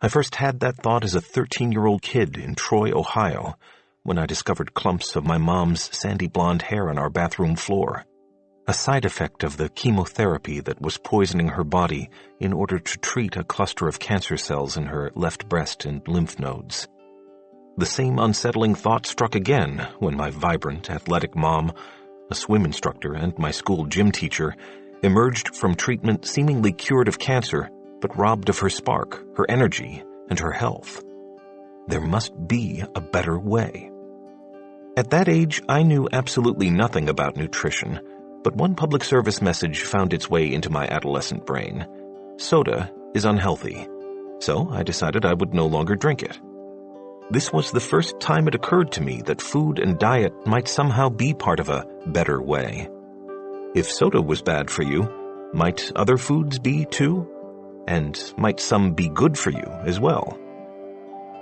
I first had that thought as a 13-year-old kid in Troy, Ohio, when I discovered clumps of my mom's sandy blonde hair on our bathroom floor, a side effect of the chemotherapy that was poisoning her body in order to treat a cluster of cancer cells in her left breast and lymph nodes. The same unsettling thought struck again when my vibrant, athletic mom, a swim instructor and my school gym teacher, emerged from treatment seemingly cured of cancer, but robbed of her spark, her energy, and her health. There must be a better way. At that age, I knew absolutely nothing about nutrition, but one public service message found its way into my adolescent brain. Soda is unhealthy, so I decided I would no longer drink it. This was the first time it occurred to me that food and diet might somehow be part of a better way. If soda was bad for you, might other foods be too? And might some be good for you as well?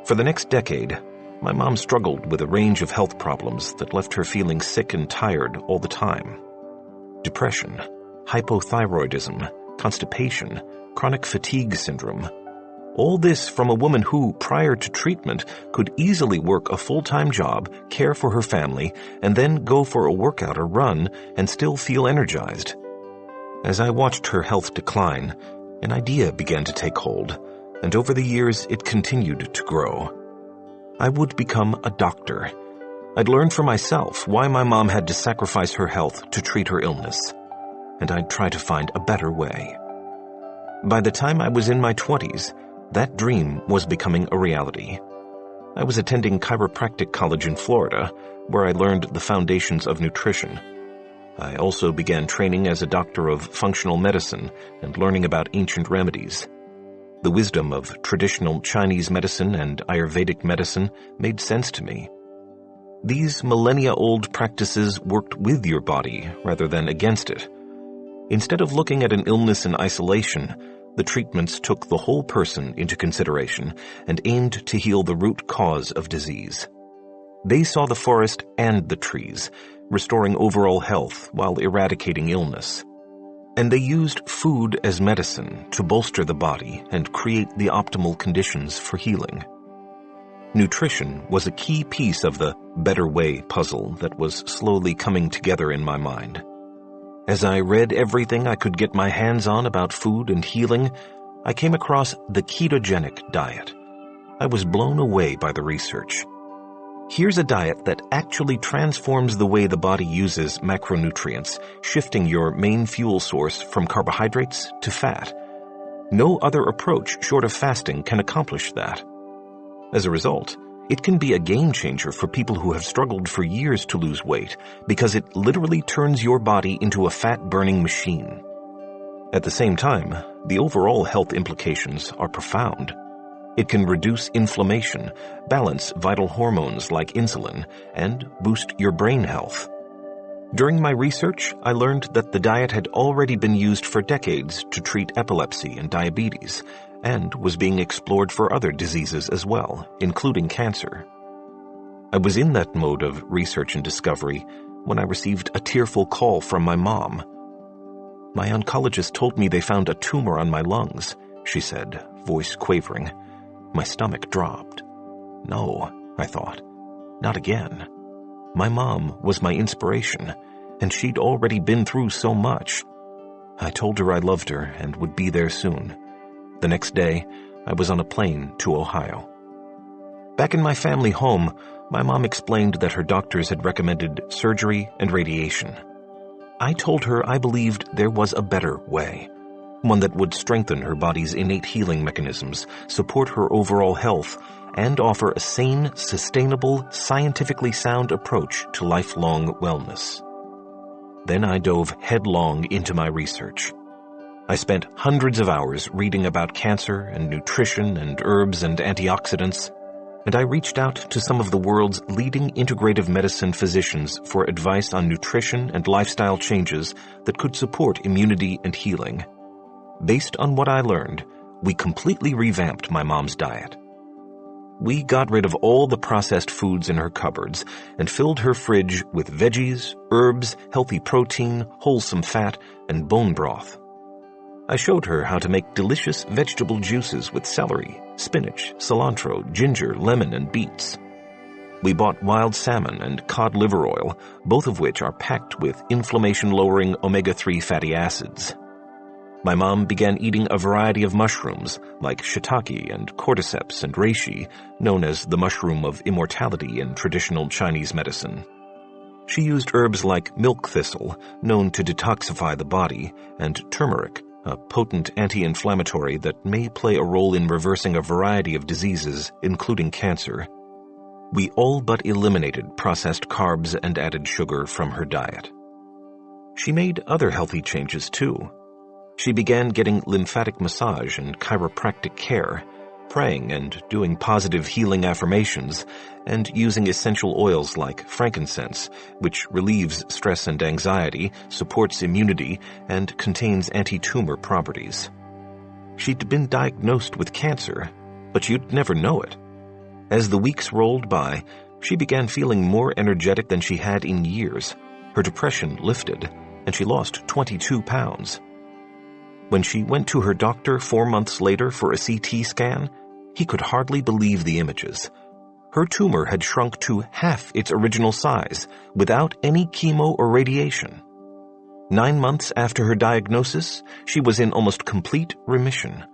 For the next decade, my mom struggled with a range of health problems that left her feeling sick and tired all the time. Depression, hypothyroidism, constipation, chronic fatigue syndrome. All this from a woman who, prior to treatment, could easily work a full-time job, care for her family, and then go for a workout or run and still feel energized. As I watched her health decline, an idea began to take hold, and over the years it continued to grow. I would become a doctor. I'd learn for myself why my mom had to sacrifice her health to treat her illness, and I'd try to find a better way. By the time I was in my 20s, that dream was becoming a reality. I was attending chiropractic college in Florida, where I learned the foundations of nutrition. I also began training as a doctor of functional medicine and learning about ancient remedies. The wisdom of traditional Chinese medicine and Ayurvedic medicine made sense to me. These millennia-old practices worked with your body rather than against it. Instead of looking at an illness in isolation, the treatments took the whole person into consideration and aimed to heal the root cause of disease. They saw the forest and the trees, restoring overall health while eradicating illness. And they used food as medicine to bolster the body and create the optimal conditions for healing. Nutrition was a key piece of the better way puzzle that was slowly coming together in my mind. As I read everything I could get my hands on about food and healing, I came across the ketogenic diet. I was blown away by the research. Here's a diet that actually transforms the way the body uses macronutrients, shifting your main fuel source from carbohydrates to fat. No other approach short of fasting can accomplish that. As a result, it can be a game changer for people who have struggled for years to lose weight because it literally turns your body into a fat-burning machine. At the same time, the overall health implications are profound. It can reduce inflammation, balance vital hormones like insulin, and boost your brain health. During my research, I learned that the diet had already been used for decades to treat epilepsy and diabetes, and was being explored for other diseases as well, including cancer. I was in that mode of research and discovery when I received a tearful call from my mom. "My oncologist told me they found a tumor on my lungs," she said, voice quavering. My stomach dropped. No, I thought, not again. My mom was my inspiration, and she'd already been through so much. I told her I loved her and would be there soon. The next day, I was on a plane to Ohio. Back in my family home, my mom explained that her doctors had recommended surgery and radiation. I told her I believed there was a better way, one that would strengthen her body's innate healing mechanisms, support her overall health, and offer a sane, sustainable, scientifically sound approach to lifelong wellness. Then I dove headlong into my research. I spent hundreds of hours reading about cancer and nutrition and herbs and antioxidants, and I reached out to some of the world's leading integrative medicine physicians for advice on nutrition and lifestyle changes that could support immunity and healing. Based on what I learned, we completely revamped my mom's diet. We got rid of all the processed foods in her cupboards and filled her fridge with veggies, herbs, healthy protein, wholesome fat, and bone broth. I showed her how to make delicious vegetable juices with celery, spinach, cilantro, ginger, lemon, and beets. We bought wild salmon and cod liver oil, both of which are packed with inflammation-lowering omega-3 fatty acids. My mom began eating a variety of mushrooms, like shiitake and cordyceps and reishi, known as the mushroom of immortality in traditional Chinese medicine. She used herbs like milk thistle, known to detoxify the body, and turmeric, a potent anti-inflammatory that may play a role in reversing a variety of diseases, including cancer. We all but eliminated processed carbs and added sugar from her diet. She made other healthy changes too. She began getting lymphatic massage and chiropractic care, praying and doing positive healing affirmations, and using essential oils like frankincense, which relieves stress and anxiety, supports immunity, and contains anti-tumor properties. She'd been diagnosed with cancer, but you'd never know it. As the weeks rolled by, she began feeling more energetic than she had in years. Her depression lifted, and she lost 22 pounds. When she went to her doctor 4 months later for a CT scan, he could hardly believe the images. Her tumor had shrunk to half its original size, without any chemo or radiation. 9 months after her diagnosis, she was in almost complete remission.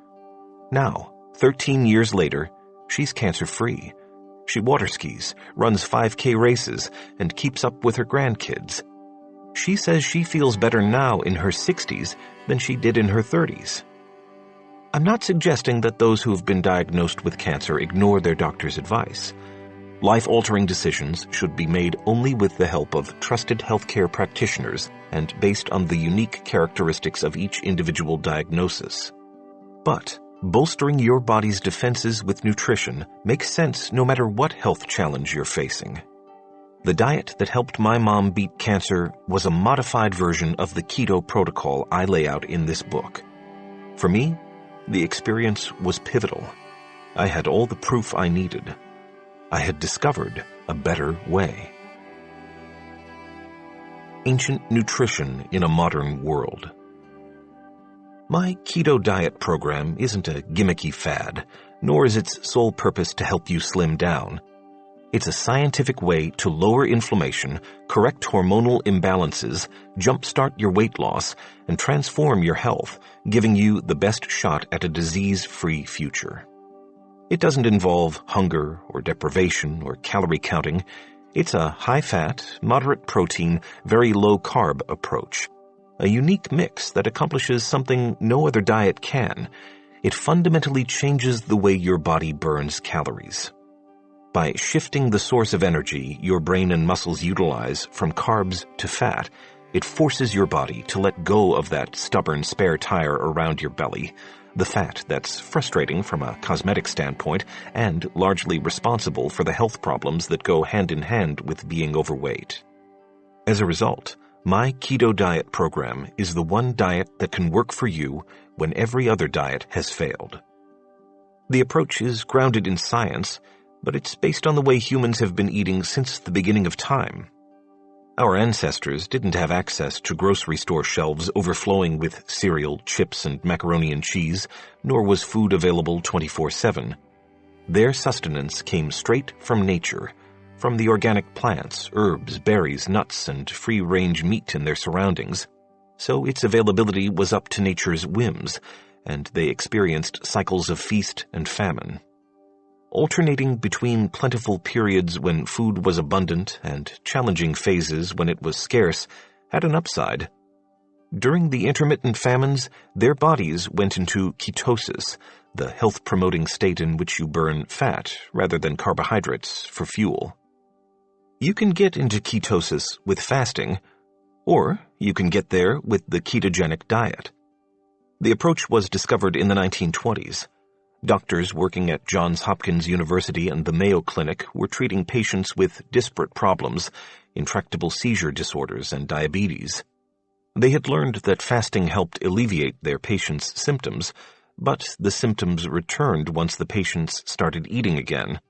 Now, 13 years later, she's cancer-free. She water skis, runs 5K races, and keeps up with her grandkids. She says she feels better now in her 60s than she did in her 30s. I'm not suggesting that those who have been diagnosed with cancer ignore their doctor's advice. Life-altering decisions should be made only with the help of trusted healthcare practitioners and based on the unique characteristics of each individual diagnosis. But bolstering your body's defenses with nutrition makes sense no matter what health challenge you're facing. The diet that helped my mom beat cancer was a modified version of the keto protocol I lay out in this book. For me, the experience was pivotal. I had all the proof I needed. I had discovered a better way. Ancient nutrition in a modern world. My keto diet program isn't a gimmicky fad, nor is its sole purpose to help you slim down. It's a scientific way to lower inflammation, correct hormonal imbalances, jumpstart your weight loss, and transform your health, giving you the best shot at a disease-free future. It doesn't involve hunger or deprivation or calorie counting. It's a high-fat, moderate-protein, very low-carb approach. A unique mix that accomplishes something no other diet can. It fundamentally changes the way your body burns calories. By shifting the source of energy your brain and muscles utilize from carbs to fat, it forces your body to let go of that stubborn spare tire around your belly, the fat that's frustrating from a cosmetic standpoint and largely responsible for the health problems that go hand in hand with being overweight. As a result, my keto diet program is the one diet that can work for you when every other diet has failed. The approach is grounded in science, but it's based on the way humans have been eating since the beginning of time. Our ancestors didn't have access to grocery store shelves overflowing with cereal, chips, and macaroni and cheese, nor was food available 24/7. Their sustenance came straight from nature, from the organic plants, herbs, berries, nuts, and free-range meat in their surroundings. So its availability was up to nature's whims, and they experienced cycles of feast and famine. Alternating between plentiful periods when food was abundant and challenging phases when it was scarce had an upside. During the intermittent famines, their bodies went into ketosis, the health-promoting state in which you burn fat rather than carbohydrates for fuel. You can get into ketosis with fasting, or you can get there with the ketogenic diet. The approach was discovered in the 1920s. Doctors working at Johns Hopkins University and the Mayo Clinic were treating patients with disparate problems, intractable seizure disorders, and diabetes. They had learned that fasting helped alleviate their patients' symptoms, but the symptoms returned once the patients started eating again.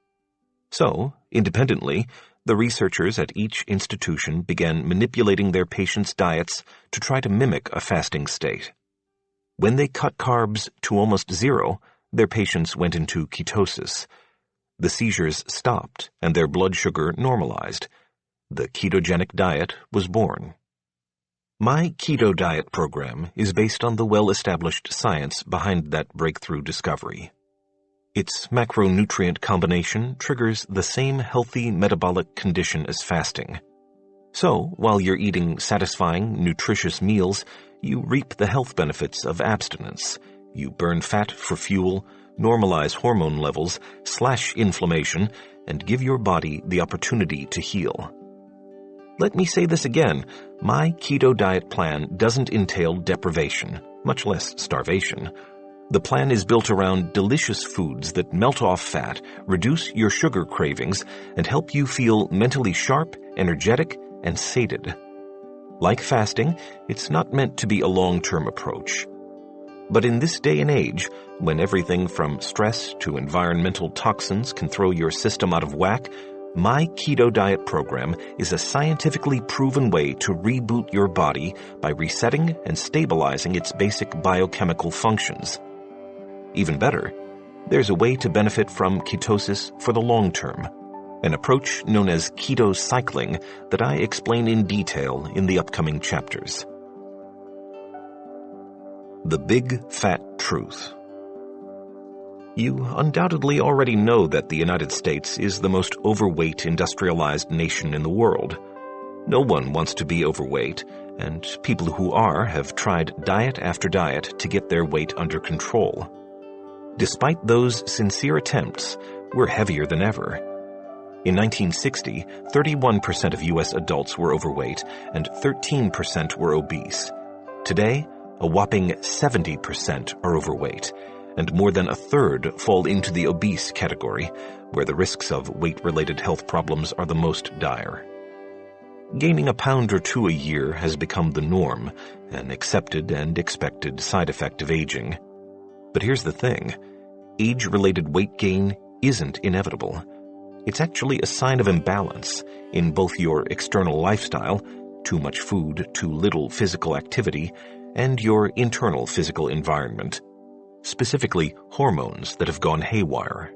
So, independently, the researchers at each institution began manipulating their patients' diets to try to mimic a fasting state. When they cut carbs to almost zero, their patients went into ketosis. The seizures stopped and their blood sugar normalized. The ketogenic diet was born. My Keto Diet program is based on the well-established science behind that breakthrough discovery. Its macronutrient combination triggers the same healthy metabolic condition as fasting. So, while you're eating satisfying, nutritious meals, you reap the health benefits of abstinence. You burn fat for fuel, normalize hormone levels, slash inflammation, and give your body the opportunity to heal. Let me say this again, my keto diet plan doesn't entail deprivation, much less starvation. The plan is built around delicious foods that melt off fat, reduce your sugar cravings, and help you feel mentally sharp, energetic, and sated. Like fasting, it's not meant to be a long-term approach. But in this day and age, when everything from stress to environmental toxins can throw your system out of whack, my Keto Diet program is a scientifically proven way to reboot your body by resetting and stabilizing its basic biochemical functions. Even better, there's a way to benefit from ketosis for the long term, an approach known as keto cycling that I explain in detail in the upcoming chapters. The Big Fat Truth. You undoubtedly already know that the United States is the most overweight industrialized nation in the world. No one wants to be overweight, and people who are have tried diet after diet to get their weight under control. Despite those sincere attempts, we're heavier than ever. In 1960, 31% of U.S. adults were overweight and 13% were obese. Today, a whopping 70% are overweight, and more than a third fall into the obese category, where the risks of weight-related health problems are the most dire. Gaining a pound or two a year has become the norm, an accepted and expected side effect of aging. But here's the thing. Age-related weight gain isn't inevitable. It's actually a sign of imbalance in both your external lifestyle, too much food, too little physical activity, and your internal physical environment, specifically hormones that have gone haywire.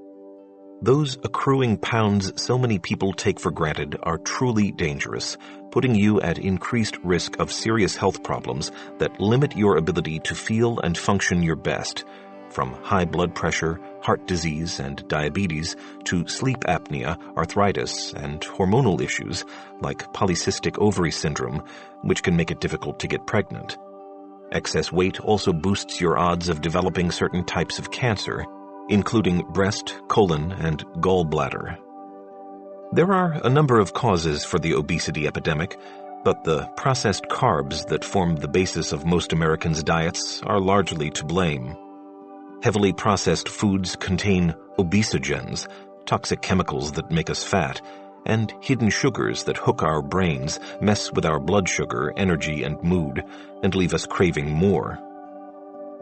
Those accruing pounds so many people take for granted are truly dangerous, putting you at increased risk of serious health problems that limit your ability to feel and function your best, from high blood pressure, heart disease, and diabetes to sleep apnea, arthritis, and hormonal issues like polycystic ovary syndrome, which can make it difficult to get pregnant. Excess weight also boosts your odds of developing certain types of cancer, including breast, colon, and gallbladder. There are a number of causes for the obesity epidemic, but the processed carbs that form the basis of most Americans' diets are largely to blame. Heavily processed foods contain obesogens, toxic chemicals that make us fat, and hidden sugars that hook our brains, mess with our blood sugar, energy, and mood, and leave us craving more.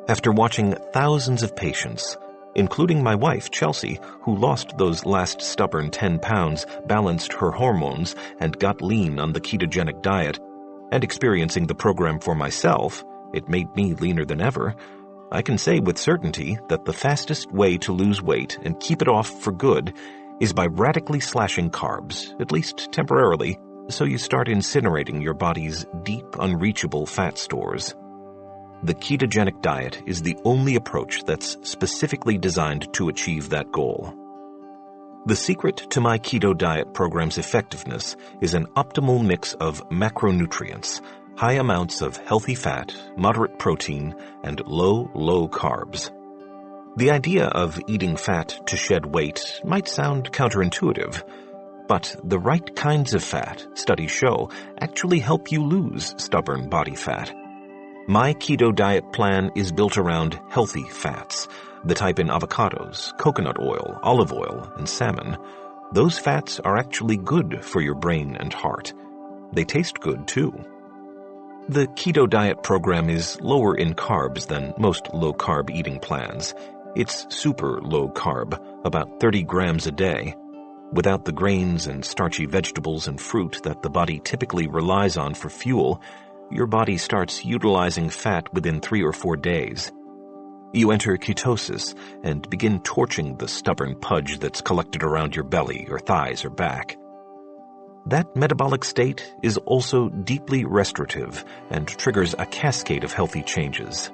After watching thousands of patients, including my wife, Chelsea, who lost those last stubborn 10 pounds, balanced her hormones, and got lean on the ketogenic diet, and experiencing the program for myself, it made me leaner than ever, I can say with certainty that the fastest way to lose weight and keep it off for good is by radically slashing carbs, at least temporarily, so you start incinerating your body's deep, unreachable fat stores. The ketogenic diet is the only approach that's specifically designed to achieve that goal. The secret to my keto diet program's effectiveness is an optimal mix of macronutrients, high amounts of healthy fat, moderate protein, and low carbs. The idea of eating fat to shed weight might sound counterintuitive, but the right kinds of fat, studies show, actually help you lose stubborn body fat. My keto diet plan is built around healthy fats, the type in avocados, coconut oil, olive oil, and salmon. Those fats are actually good for your brain and heart. They taste good, too. The keto diet program is lower in carbs than most low-carb eating plans. It's super low-carb, about 30 grams a day, without the grains and starchy vegetables and fruit that the body typically relies on for fuel. your body starts utilizing fat within 3 or 4 days. You enter ketosis and begin torching the stubborn pudge that's collected around your belly or thighs or back. That metabolic state is also deeply restorative and triggers a cascade of healthy changes.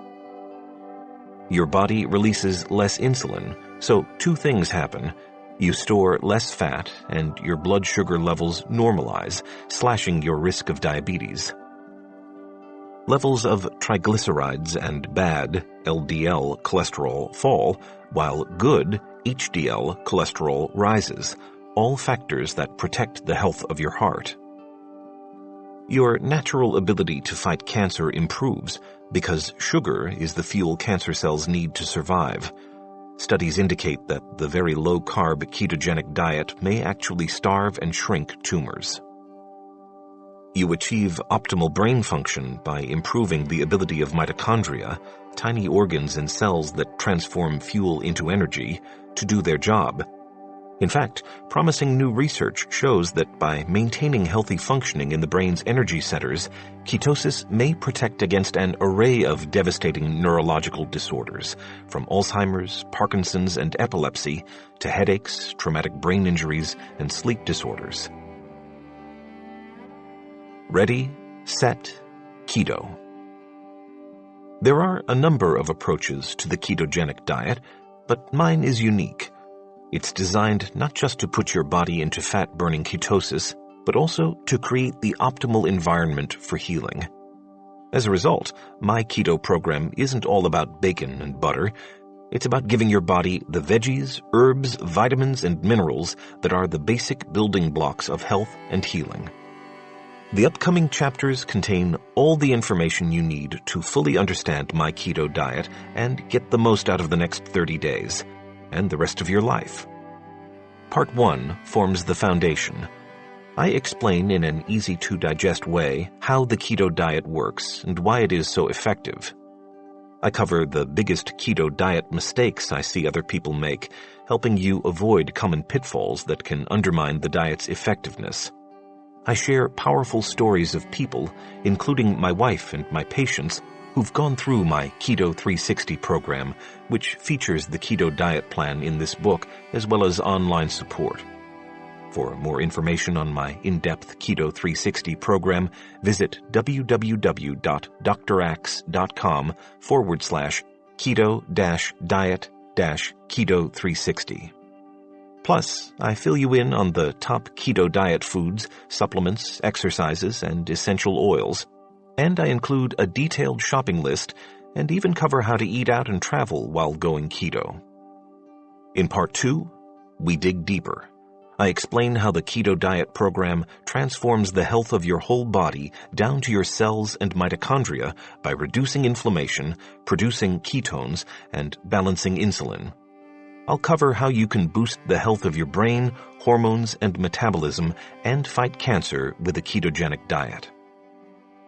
Your body releases less insulin, so 2 things happen. You store less fat and your blood sugar levels normalize, slashing your risk of diabetes. Levels of triglycerides and bad LDL cholesterol fall, while good HDL cholesterol rises, all factors that protect the health of your heart. Your natural ability to fight cancer improves because sugar is the fuel cancer cells need to survive. Studies indicate that the very low-carb ketogenic diet may actually starve and shrink tumors. You achieve optimal brain function by improving the ability of mitochondria, tiny organs and cells that transform fuel into energy, to do their job. In fact, promising new research shows that by maintaining healthy functioning in the brain's energy centers, ketosis may protect against an array of devastating neurological disorders, from Alzheimer's, Parkinson's, and epilepsy to headaches, traumatic brain injuries, and sleep disorders. Ready, set, keto. There are a number of approaches to the ketogenic diet, but mine is unique. It's designed not just to put your body into fat-burning ketosis, but also to create the optimal environment for healing. As a result, my keto program isn't all about bacon and butter. It's about giving your body the veggies, herbs, vitamins, and minerals that are the basic building blocks of health and healing. The upcoming chapters contain all the information you need to fully understand my keto diet and get the most out of the next 30 days, and the rest of your life. Part 1 forms the foundation. I explain in an easy-to-digest way how the keto diet works and why it is so effective. I cover the biggest keto diet mistakes I see other people make, helping you avoid common pitfalls that can undermine the diet's effectiveness. I share powerful stories of people, including my wife and my patients, who've gone through my Keto 360 program, which features the keto diet plan in this book, as well as online support. For more information on my in-depth Keto 360 program, visit www.drax.com/keto-diet-keto360. Plus, I fill you in on the top keto diet foods, supplements, exercises, and essential oils. And I include a detailed shopping list and even cover how to eat out and travel while going keto. In Part 2, we dig deeper. I explain how the keto diet program transforms the health of your whole body down to your cells and mitochondria by reducing inflammation, producing ketones, and balancing insulin. I'll cover how you can boost the health of your brain, hormones, and metabolism and fight cancer with a ketogenic diet.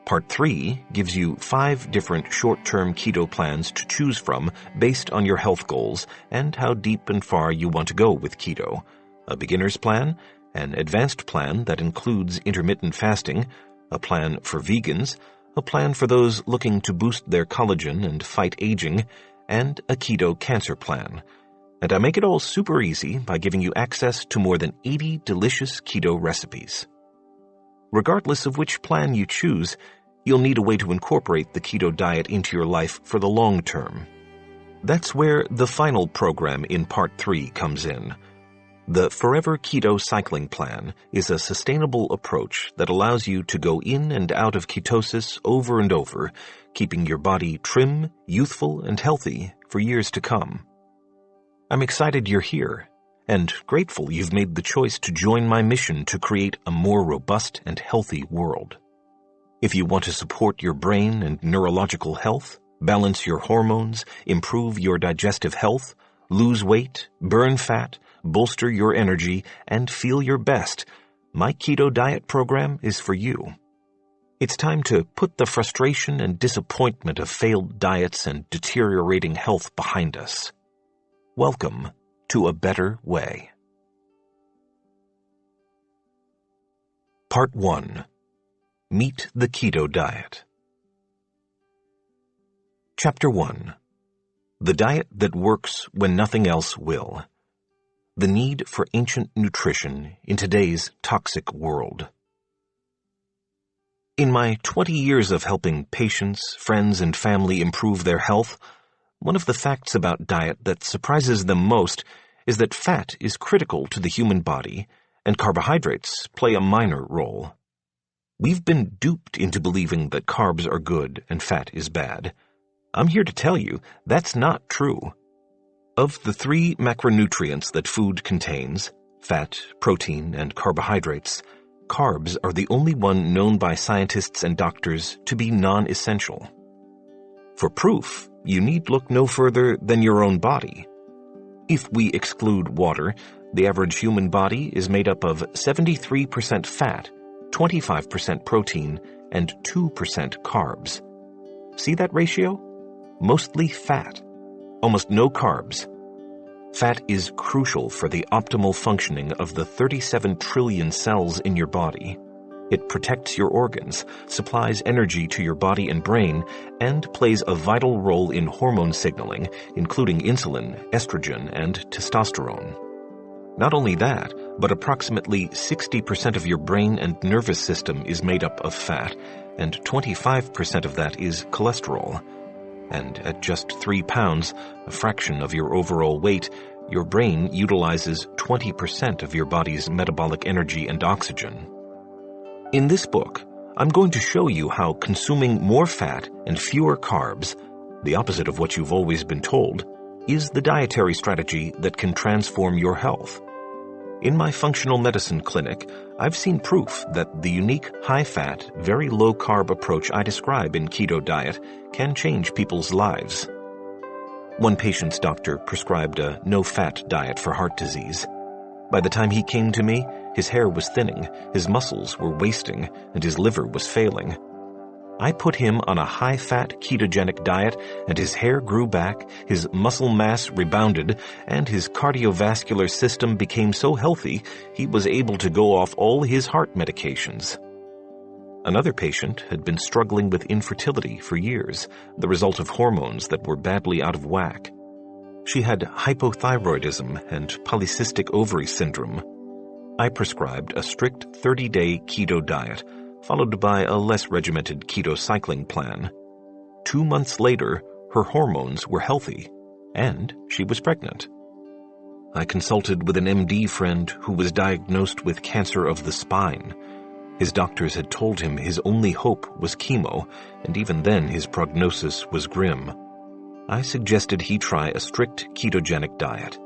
Part 3 gives you 5 different short-term keto plans to choose from based on your health goals and how deep and far you want to go with keto. A beginner's plan, an advanced plan that includes intermittent fasting, a plan for vegans, a plan for those looking to boost their collagen and fight aging, and a keto cancer plan. And I make it all super easy by giving you access to more than 80 delicious keto recipes. Regardless of which plan you choose, you'll need a way to incorporate the keto diet into your life for the long term. That's where the final program in Part 3 comes in. The Forever Keto Cycling Plan is a sustainable approach that allows you to go in and out of ketosis over and over, keeping your body trim, youthful, and healthy for years to come. I'm excited you're here, and grateful you've made the choice to join my mission to create a more robust and healthy world. If you want to support your brain and neurological health, balance your hormones, improve your digestive health, lose weight, burn fat, bolster your energy, and feel your best, my keto diet program is for you. It's time to put the frustration and disappointment of failed diets and deteriorating health behind us. Welcome to a better way. Part 1. Meet the Keto Diet. Chapter 1. The Diet That Works When Nothing Else Will. The Need for Ancient Nutrition in Today's Toxic World. In my 20 years of helping patients, friends, and family improve their health, one of the facts about diet that surprises them most is that fat is critical to the human body and carbohydrates play a minor role. We've been duped into believing that carbs are good and fat is bad. I'm here to tell you that's not true. Of the 3 macronutrients that food contains, fat, protein, and carbohydrates, carbs are the only one known by scientists and doctors to be non-essential. For proof, you need look no further than your own body. If we exclude water, the average human body is made up of 73% fat, 25% protein, and 2% carbs. See that ratio? Mostly fat. Almost no carbs. Fat is crucial for the optimal functioning of the 37 trillion cells in your body. It protects your organs, supplies energy to your body and brain, and plays a vital role in hormone signaling, including insulin, estrogen, and testosterone. Not only that, but approximately 60% of your brain and nervous system is made up of fat, and 25% of that is cholesterol. And at just 3 pounds, a fraction of your overall weight, your brain utilizes 20% of your body's metabolic energy and oxygen. In this book, I'm going to show you how consuming more fat and fewer carbs, the opposite of what you've always been told, is the dietary strategy that can transform your health. In my functional medicine clinic, I've seen proof that the unique high-fat, very low-carb approach I describe in Keto Diet can change people's lives. One patient's doctor prescribed a no-fat diet for heart disease. By the time he came to me, his hair was thinning, his muscles were wasting, and his liver was failing. I put him on a high-fat ketogenic diet, and his hair grew back, his muscle mass rebounded, and his cardiovascular system became so healthy he was able to go off all his heart medications. Another patient had been struggling with infertility for years, the result of hormones that were badly out of whack. She had hypothyroidism and polycystic ovary syndrome. I prescribed a strict 30-day keto diet, followed by a less regimented keto cycling plan. 2 months later, her hormones were healthy, and she was pregnant. I consulted with an MD friend who was diagnosed with cancer of the spine. His doctors had told him his only hope was chemo, and even then his prognosis was grim. I suggested he try a strict ketogenic diet.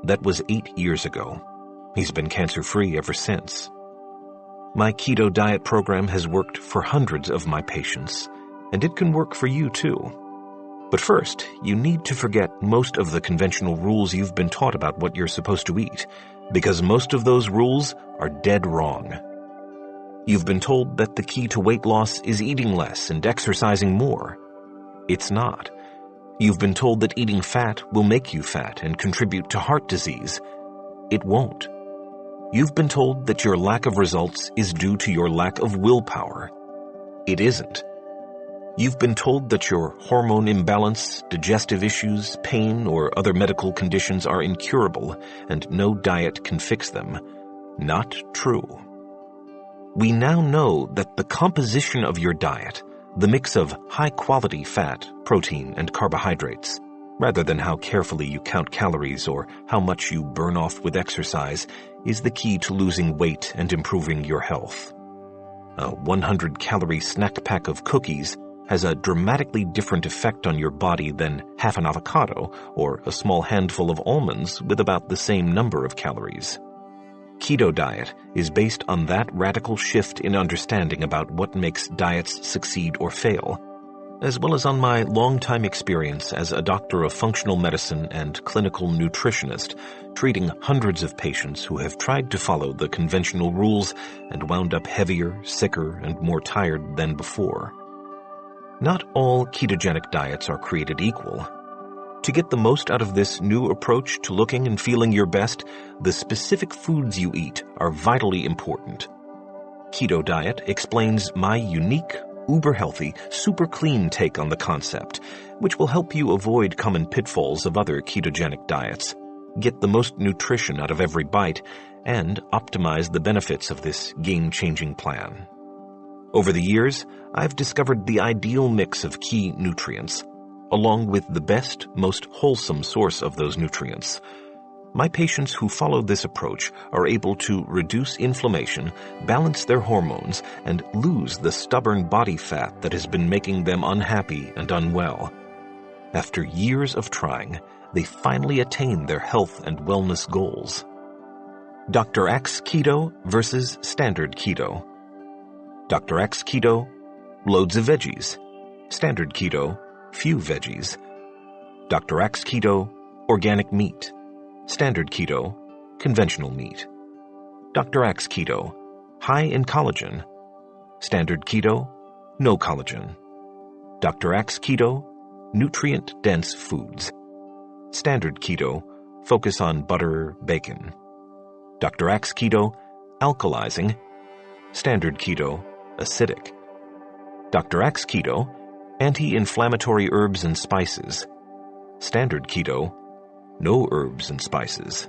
That was 8 years ago. He's been cancer-free ever since. My keto diet program has worked for hundreds of my patients, and it can work for you too. But first, you need to forget most of the conventional rules you've been taught about what you're supposed to eat, because most of those rules are dead wrong. You've been told that the key to weight loss is eating less and exercising more. It's not. You've been told that eating fat will make you fat and contribute to heart disease. It won't. You've been told that your lack of results is due to your lack of willpower. It isn't. You've been told that your hormone imbalance, digestive issues, pain, or other medical conditions are incurable and no diet can fix them. Not true. We now know that the composition of your diet, the mix of high-quality fat, protein, and carbohydrates, rather than how carefully you count calories or how much you burn off with exercise, is the key to losing weight and improving your health. A 100-calorie snack pack of cookies has a dramatically different effect on your body than half an avocado or a small handful of almonds with about the same number of calories. Keto diet is based on that radical shift in understanding about what makes diets succeed or fail, as well as on my long-time experience as a doctor of functional medicine and clinical nutritionist, treating hundreds of patients who have tried to follow the conventional rules and wound up heavier, sicker, and more tired than before. Not all ketogenic diets are created equal. To get the most out of this new approach to looking and feeling your best, the specific foods you eat are vitally important. Keto Diet explains my unique, uber-healthy, super-clean take on the concept, which will help you avoid common pitfalls of other ketogenic diets, get the most nutrition out of every bite, and optimize the benefits of this game-changing plan. Over the years, I've discovered the ideal mix of key nutrients, along with the best, most wholesome source of those nutrients. My patients who follow this approach are able to reduce inflammation, balance their hormones, and lose the stubborn body fat that has been making them unhappy and unwell. After years of trying, they finally attain their health and wellness goals. Dr. X Keto versus Standard Keto. Dr. X Keto, loads of veggies. Standard Keto, few veggies. Dr. X Keto, organic meat. Standard Keto, conventional meat. Dr. X Keto, high in collagen. Standard Keto, no collagen. Dr. X Keto, nutrient-dense foods. Standard Keto, focus on butter, bacon. Dr. X Keto, alkalizing. Standard Keto, acidic. Dr. X Keto, anti-inflammatory herbs and spices. Standard Keto, no herbs and spices.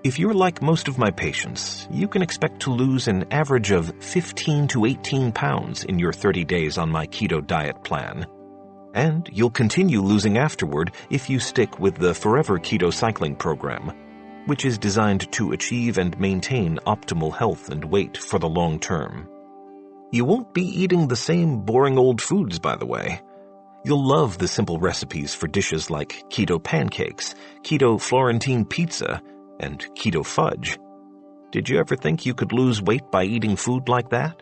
If you're like most of my patients, you can expect to lose an average of 15 to 18 pounds in your 30 days on my keto diet plan. And you'll continue losing afterward if you stick with the Forever Keto Cycling program, which is designed to achieve and maintain optimal health and weight for the long term. You won't be eating the same boring old foods, by the way. You'll love the simple recipes for dishes like keto pancakes, keto Florentine pizza, and keto fudge. Did you ever think you could lose weight by eating food like that?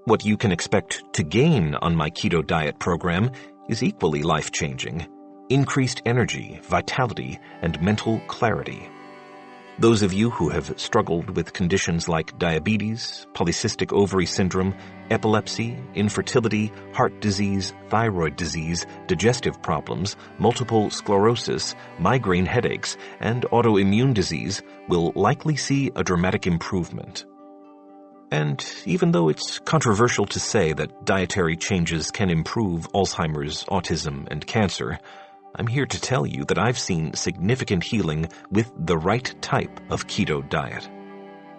What you can expect to gain on my keto diet program is equally life-changing: increased energy, vitality, and mental clarity. Those of you who have struggled with conditions like diabetes, polycystic ovary syndrome, epilepsy, infertility, heart disease, thyroid disease, digestive problems, multiple sclerosis, migraine headaches, and autoimmune disease will likely see a dramatic improvement. And even though it's controversial to say that dietary changes can improve Alzheimer's, autism, and cancer, I'm here to tell you that I've seen significant healing with the right type of keto diet.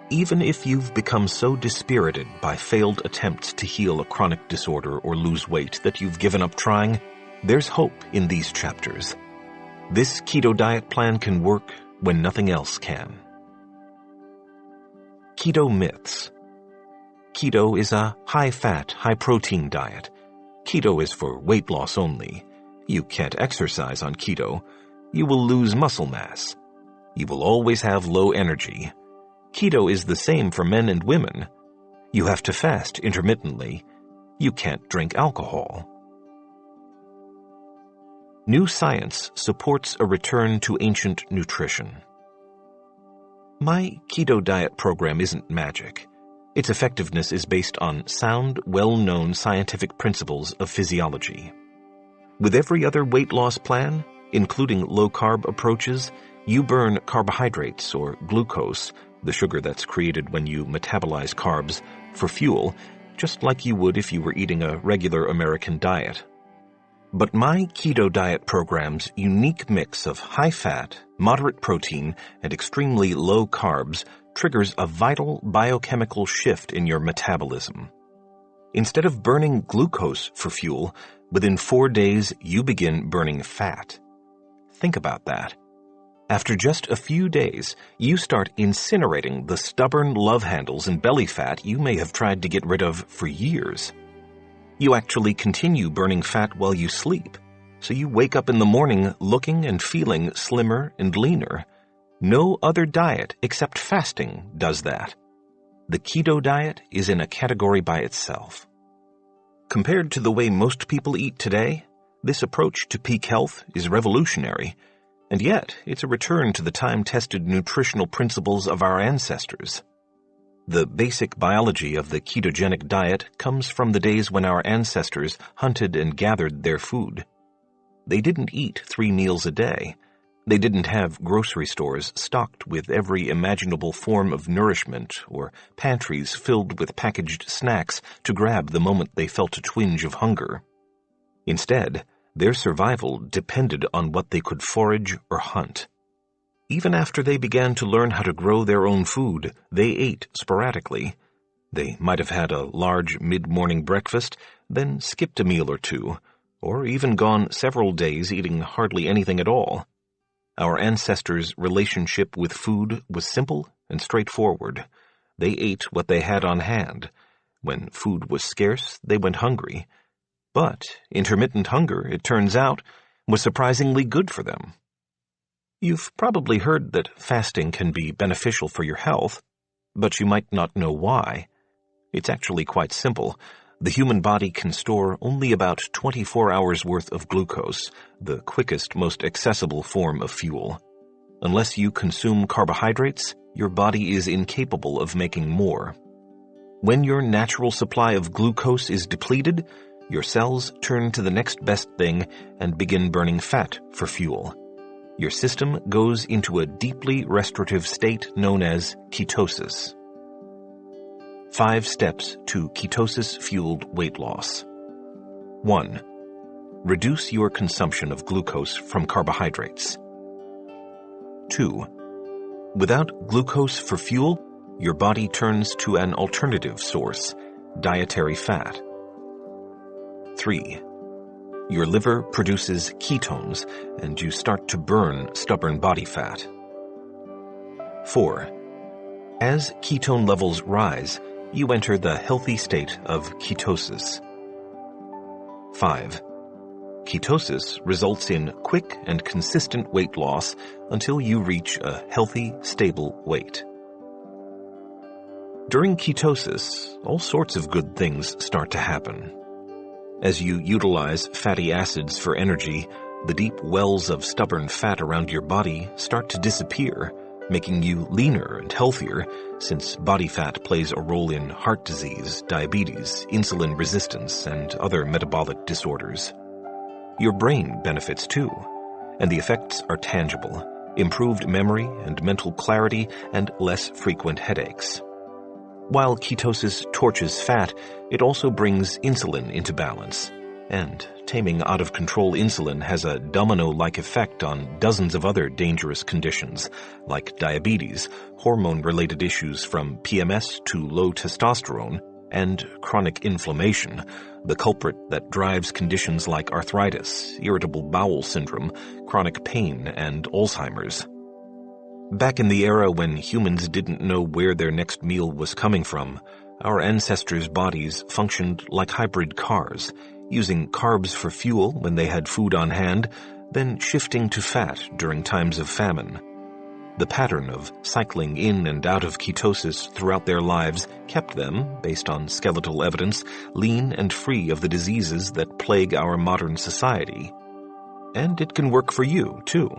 Even if you've become so dispirited by failed attempts to heal a chronic disorder or lose weight that you've given up trying, there's hope in these chapters. This keto diet plan can work when nothing else can. Keto myths. Keto is a high-fat, high-protein diet. Keto is for weight loss only. You can't exercise on keto. You will lose muscle mass. You will always have low energy. Keto is the same for men and women. You have to fast intermittently. You can't drink alcohol. New science supports a return to ancient nutrition. My keto diet program isn't magic. Its effectiveness is based on sound, well-known scientific principles of physiology. With every other weight loss plan, including low-carb approaches, you burn carbohydrates or glucose, the sugar that's created when you metabolize carbs, for fuel, just like you would if you were eating a regular American diet. But my keto diet program's unique mix of high-fat, moderate protein, and extremely low carbs triggers a vital biochemical shift in your metabolism. Instead of burning glucose for fuel, within 4 days you begin burning fat. Think about that. After just a few days, you start incinerating the stubborn love handles and belly fat you may have tried to get rid of for years. You actually continue burning fat while you sleep, so you wake up in the morning looking and feeling slimmer and leaner. No other diet except fasting does that. The keto diet is in a category by itself. Compared to the way most people eat today, this approach to peak health is revolutionary, and yet it's a return to the time-tested nutritional principles of our ancestors. The basic biology of the ketogenic diet comes from the days when our ancestors hunted and gathered their food. They didn't eat 3 meals a day. They didn't have grocery stores stocked with every imaginable form of nourishment or pantries filled with packaged snacks to grab the moment they felt a twinge of hunger. Instead, their survival depended on what they could forage or hunt. Even after they began to learn how to grow their own food, they ate sporadically. They might have had a large mid-morning breakfast, then skipped a meal or two, or even gone several days eating hardly anything at all. Our ancestors' relationship with food was simple and straightforward. They ate what they had on hand. When food was scarce, they went hungry. But intermittent hunger, it turns out, was surprisingly good for them. You've probably heard that fasting can be beneficial for your health, but you might not know why. It's actually quite simple. The human body can store only about 24 hours worth of glucose, the quickest, most accessible form of fuel. Unless you consume carbohydrates, your body is incapable of making more. When your natural supply of glucose is depleted, your cells turn to the next best thing and begin burning fat for fuel. Your system goes into a deeply restorative state known as ketosis. 5 steps to ketosis-fueled weight loss. 1. Reduce your consumption of glucose from carbohydrates. 2. Without glucose for fuel, your body turns to an alternative source, dietary fat. 3. Your liver produces ketones, and you start to burn stubborn body fat. 4. As ketone levels rise, you enter the healthy state of ketosis. 5. Ketosis results in quick and consistent weight loss until you reach a healthy, stable weight. During ketosis, all sorts of good things start to happen. As you utilize fatty acids for energy, the deep wells of stubborn fat around your body start to disappear, making you leaner and healthier, since body fat plays a role in heart disease, diabetes, insulin resistance, and other metabolic disorders. Your brain benefits too, and the effects are tangible: improved memory and mental clarity, and less frequent headaches. While ketosis torches fat, it also brings insulin into balance, and taming out-of-control insulin has a domino-like effect on dozens of other dangerous conditions, like diabetes, hormone-related issues from PMS to low testosterone, and chronic inflammation, the culprit that drives conditions like arthritis, irritable bowel syndrome, chronic pain, and Alzheimer's. Back in the era when humans didn't know where their next meal was coming from, our ancestors' bodies functioned like hybrid cars, using carbs for fuel when they had food on hand, then shifting to fat during times of famine. The pattern of cycling in and out of ketosis throughout their lives kept them, based on skeletal evidence, lean and free of the diseases that plague our modern society. And it can work for you, too.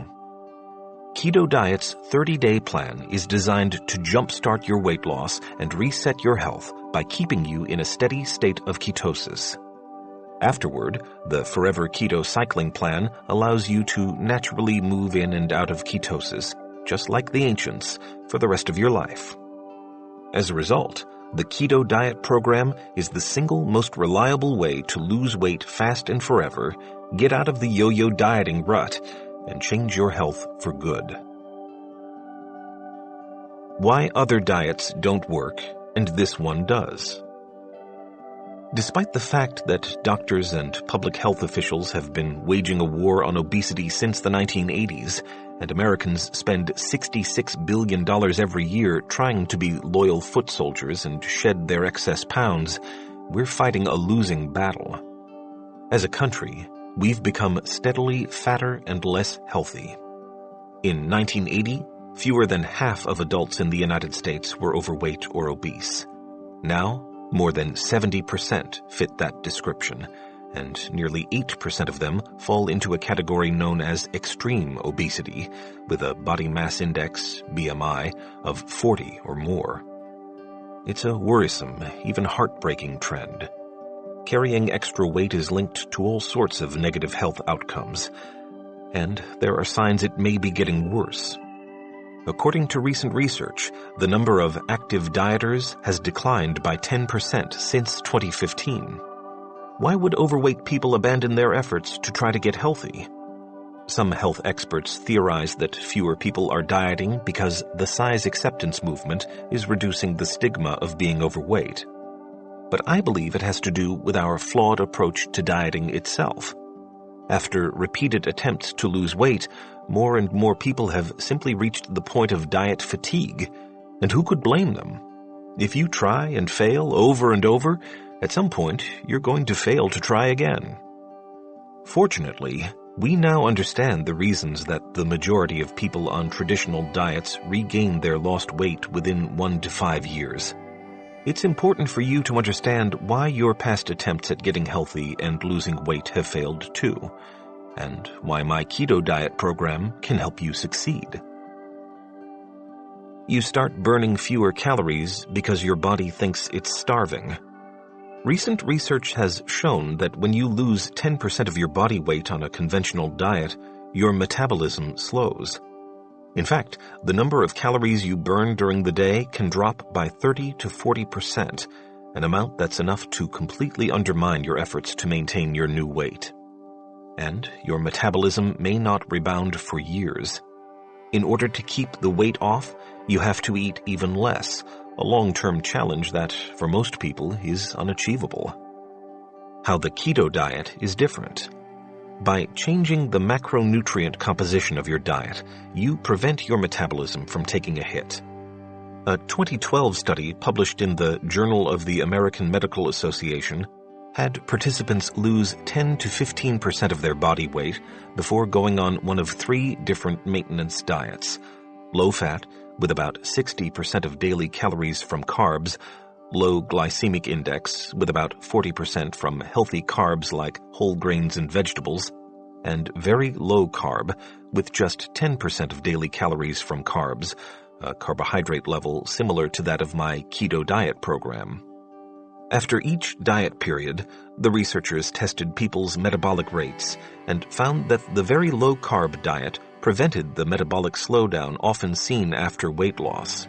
Keto Diet's 30-day plan is designed to jumpstart your weight loss and reset your health by keeping you in a steady state of ketosis. Afterward, the Forever Keto Cycling Plan allows you to naturally move in and out of ketosis, just like the ancients, for the rest of your life. As a result, the Keto Diet program is the single most reliable way to lose weight fast and forever, get out of the yo-yo dieting rut, and change your health for good. Why other diets don't work, and this one does. Despite the fact that doctors and public health officials have been waging a war on obesity since the 1980s, and Americans spend $66 billion every year trying to be loyal foot soldiers and shed their excess pounds, we're fighting a losing battle. As a country, we've become steadily fatter and less healthy. In 1980, fewer than half of adults in the United States were overweight or obese. Now, more than 70% fit that description, and nearly 8% of them fall into a category known as extreme obesity, with a body mass index, BMI, of 40 or more. It's a worrisome, even heartbreaking trend. Carrying extra weight is linked to all sorts of negative health outcomes. and there are signs it may be getting worse. According to recent research, the number of active dieters has declined by 10% since 2015. Why would overweight people abandon their efforts to try to get healthy? Some health experts theorize that fewer people are dieting because the size acceptance movement is reducing the stigma of being overweight. But I believe it has to do with our flawed approach to dieting itself. After repeated attempts to lose weight, more and more people have simply reached the point of diet fatigue. And who could blame them? If you try and fail over and over, at some point you're going to fail to try again. Fortunately, we now understand the reasons that the majority of people on traditional diets regain their lost weight within 1 to 5 years. It's important for you to understand why your past attempts at getting healthy and losing weight have failed too, and why my keto diet program can help you succeed. You start burning fewer calories because your body thinks it's starving. Recent research has shown that when you lose 10% of your body weight on a conventional diet, your metabolism slows. In fact, the number of calories you burn during the day can drop by 30 to 40%, an amount that's enough to completely undermine your efforts to maintain your new weight. And your metabolism may not rebound for years. In order to keep the weight off, you have to eat even less, a long-term challenge that, for most people, is unachievable. How the keto diet is different. By changing the macronutrient composition of your diet, you prevent your metabolism from taking a hit. A 2012 study published in the Journal of the American Medical Association had participants lose 10 to 15% of their body weight before going on one of 3 different maintenance diets: low-fat, with about 60% of daily calories from carbs, low glycemic index, with about 40% from healthy carbs like whole grains and vegetables, and very low carb, with just 10% of daily calories from carbs, a carbohydrate level similar to that of my keto diet program. After each diet period, the researchers tested people's metabolic rates and found that the very low-carb diet prevented the metabolic slowdown often seen after weight loss.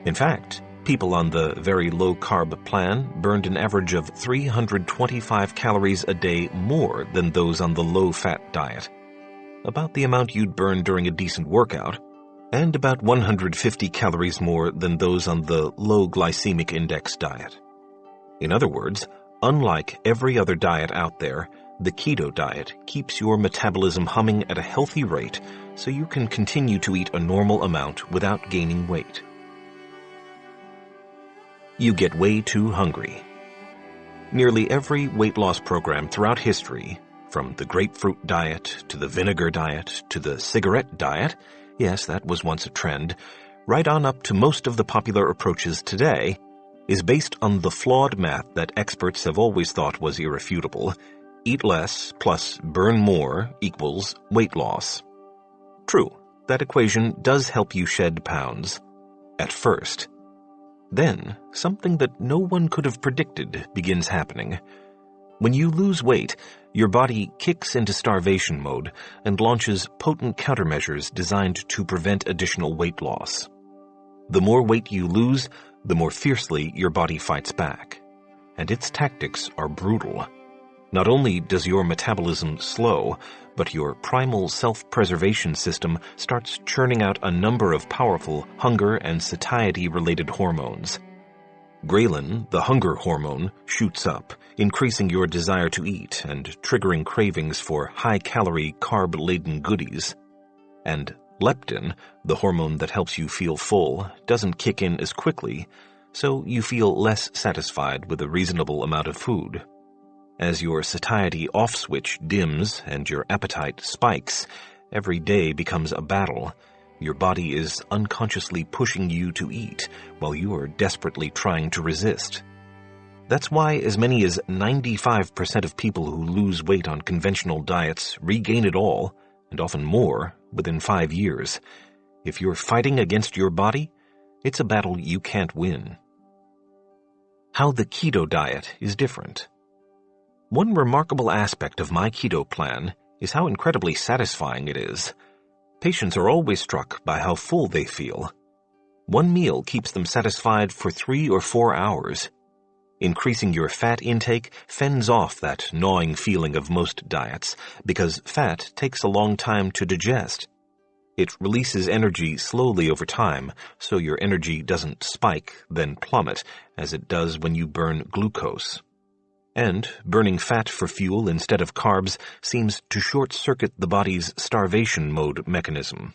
In fact, people on the very low-carb plan burned an average of 325 calories a day more than those on the low-fat diet, about the amount you'd burn during a decent workout, and about 150 calories more than those on the low glycemic index diet. In other words, unlike every other diet out there, the keto diet keeps your metabolism humming at a healthy rate so you can continue to eat a normal amount without gaining weight. You get way too hungry. Nearly every weight loss program throughout history, from the grapefruit diet to the vinegar diet to the cigarette diet, yes, that was once a trend, right on up to most of the popular approaches today, is based on the flawed math that experts have always thought was irrefutable: eat less plus burn more equals weight loss. True, that equation does help you shed pounds. At first. Then, something that no one could have predicted begins happening. When you lose weight, your body kicks into starvation mode and launches potent countermeasures designed to prevent additional weight loss. The more weight you lose, the more fiercely your body fights back. And its tactics are brutal. Not only does your metabolism slow, but your primal self-preservation system starts churning out a number of powerful hunger and satiety-related hormones. Ghrelin, the hunger hormone, shoots up, increasing your desire to eat and triggering cravings for high-calorie, carb-laden goodies. And leptin, the hormone that helps you feel full, doesn't kick in as quickly, so you feel less satisfied with a reasonable amount of food. As your satiety off switch dims and your appetite spikes, every day becomes a battle. Your body is unconsciously pushing you to eat while you are desperately trying to resist. That's why as many as 95% of people who lose weight on conventional diets regain it all, and often more, within 5 years. If you're fighting against your body, it's a battle you can't win. How the keto diet is different. One remarkable aspect of my keto plan is how incredibly satisfying it is. Patients are always struck by how full they feel. One meal keeps them satisfied for 3 or 4 hours. Increasing your fat intake fends off that gnawing feeling of most diets because fat takes a long time to digest. It releases energy slowly over time, so your energy doesn't spike, then plummet, as it does when you burn glucose. And burning fat for fuel instead of carbs seems to short-circuit the body's starvation mode mechanism.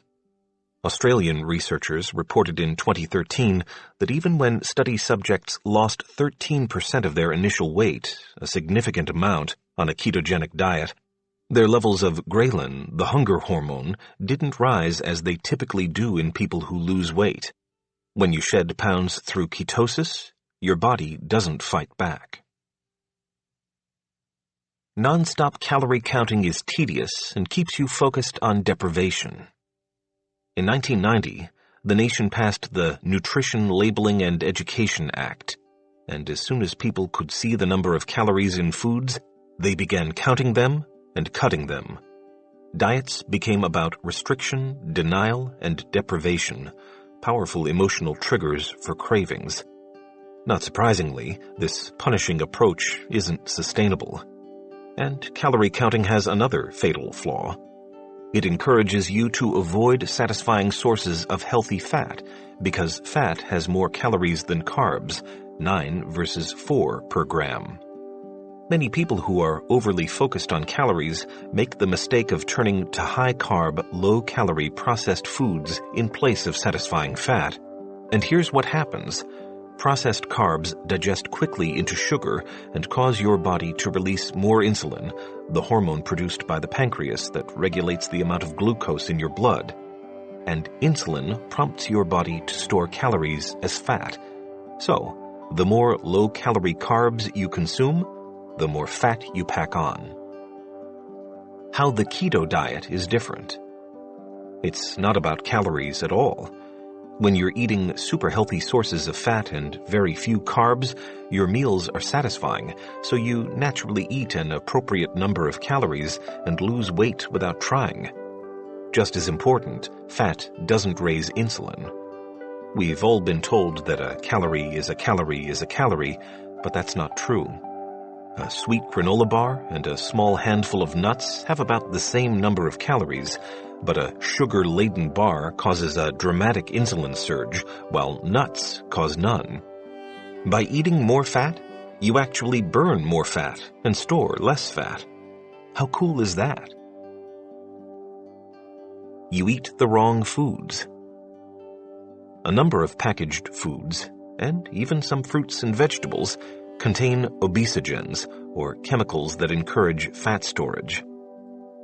Australian researchers reported in 2013 that even when study subjects lost 13% of their initial weight, a significant amount, on a ketogenic diet, their levels of ghrelin, the hunger hormone, didn't rise as they typically do in people who lose weight. When you shed pounds through ketosis, your body doesn't fight back. Non-stop calorie counting is tedious and keeps you focused on deprivation. In 1990, the nation passed the Nutrition Labeling and Education Act, and as soon as people could see the number of calories in foods, they began counting them and cutting them. Diets became about restriction, denial, and deprivation, powerful emotional triggers for cravings. Not surprisingly, this punishing approach isn't sustainable. And calorie counting has another fatal flaw. It encourages you to avoid satisfying sources of healthy fat because fat has more calories than carbs, 9 versus 4 per gram. Many people who are overly focused on calories make the mistake of turning to high-carb, low-calorie processed foods in place of satisfying fat. And here's what happens. Processed carbs digest quickly into sugar and cause your body to release more insulin, the hormone produced by the pancreas that regulates the amount of glucose in your blood. And insulin prompts your body to store calories as fat. So, the more low-calorie carbs you consume, the more fat you pack on. How the keto diet is different. It's not about calories at all. When you're eating super healthy sources of fat and very few carbs, your meals are satisfying, so you naturally eat an appropriate number of calories and lose weight without trying. Just as important, fat doesn't raise insulin. We've all been told that a calorie is a calorie is a calorie, but that's not true. A sweet granola bar and a small handful of nuts have about the same number of calories, but a sugar-laden bar causes a dramatic insulin surge, while nuts cause none. By eating more fat, you actually burn more fat and store less fat. How cool is that? You eat the wrong foods. A number of packaged foods, and even some fruits and vegetables, contain obesogens, or chemicals that encourage fat storage.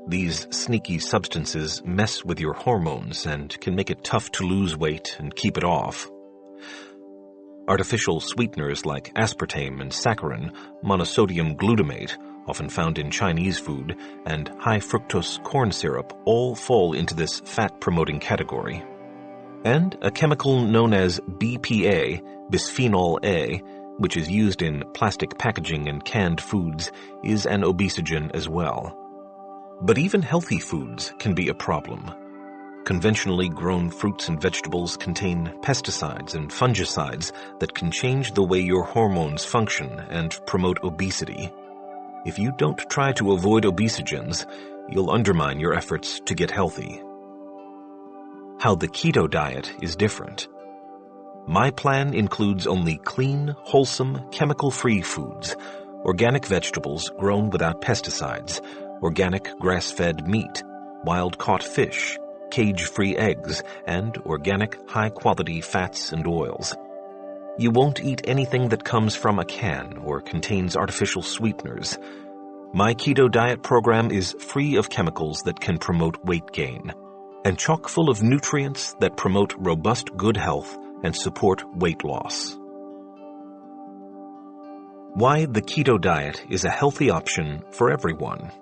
These sneaky substances mess with your hormones and can make it tough to lose weight and keep it off. Artificial sweeteners like aspartame and saccharin, monosodium glutamate, often found in Chinese food, and high-fructose corn syrup all fall into this fat-promoting category. And a chemical known as BPA, bisphenol A, which is used in plastic packaging and canned foods, is an obesogen as well. But even healthy foods can be a problem. Conventionally grown fruits and vegetables contain pesticides and fungicides that can change the way your hormones function and promote obesity. If you don't try to avoid obesogens, you'll undermine your efforts to get healthy. How the keto diet is different. My plan includes only clean, wholesome, chemical-free foods, organic vegetables grown without pesticides, organic grass-fed meat, wild-caught fish, cage-free eggs, and organic high-quality fats and oils. You won't eat anything that comes from a can or contains artificial sweeteners. My keto diet program is free of chemicals that can promote weight gain, and chock full of nutrients that promote robust good health and support weight loss. Why the keto diet is a healthy option for everyone.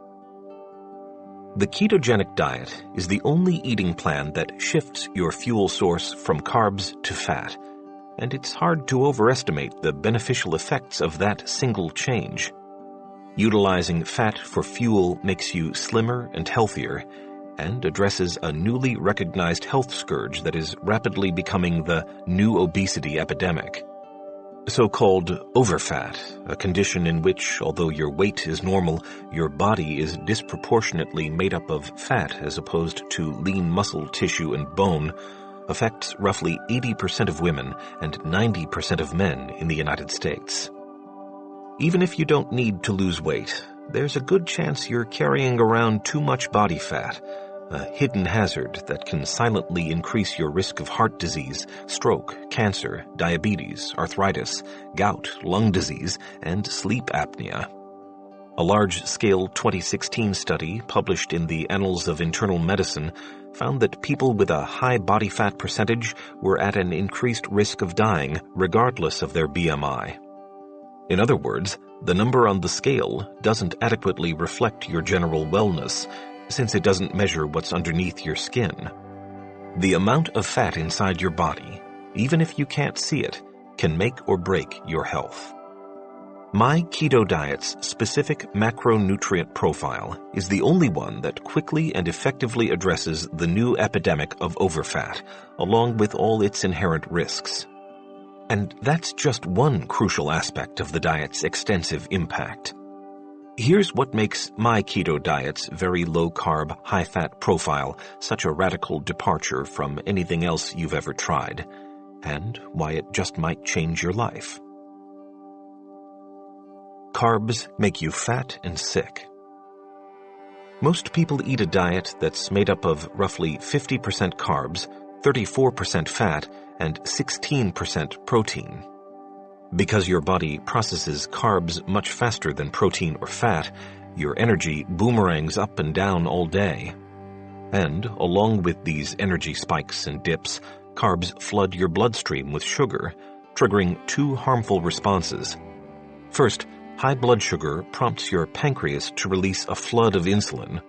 The ketogenic diet is the only eating plan that shifts your fuel source from carbs to fat, and it's hard to overestimate the beneficial effects of that single change. Utilizing fat for fuel makes you slimmer and healthier, and addresses a newly recognized health scourge that is rapidly becoming the new obesity epidemic. So-called overfat, a condition in which, although your weight is normal, your body is disproportionately made up of fat as opposed to lean muscle tissue and bone, affects roughly 80% of women and 90% of men in the United States. Even if you don't need to lose weight, there's a good chance you're carrying around too much body fat, a hidden hazard that can silently increase your risk of heart disease, stroke, cancer, diabetes, arthritis, gout, lung disease, and sleep apnea. A large-scale 2016 study published in the Annals of Internal Medicine found that people with a high body fat percentage were at an increased risk of dying regardless of their BMI. In other words, the number on the scale doesn't adequately reflect your general wellness, since it doesn't measure what's underneath your skin. The amount of fat inside your body, even if you can't see it, can make or break your health. My keto diet's specific macronutrient profile is the only one that quickly and effectively addresses the new epidemic of overfat, along with all its inherent risks. And that's just one crucial aspect of the diet's extensive impact. Here's what makes my keto diet's very low-carb, high-fat profile such a radical departure from anything else you've ever tried, and why it just might change your life. Carbs make you fat and sick. Most people eat a diet that's made up of roughly 50% carbs, 34% fat, and 16% protein. Because your body processes carbs much faster than protein or fat, your energy boomerangs up and down all day. And, along with these energy spikes and dips, carbs flood your bloodstream with sugar, triggering two harmful responses. First, high blood sugar prompts your pancreas to release a flood of insulin,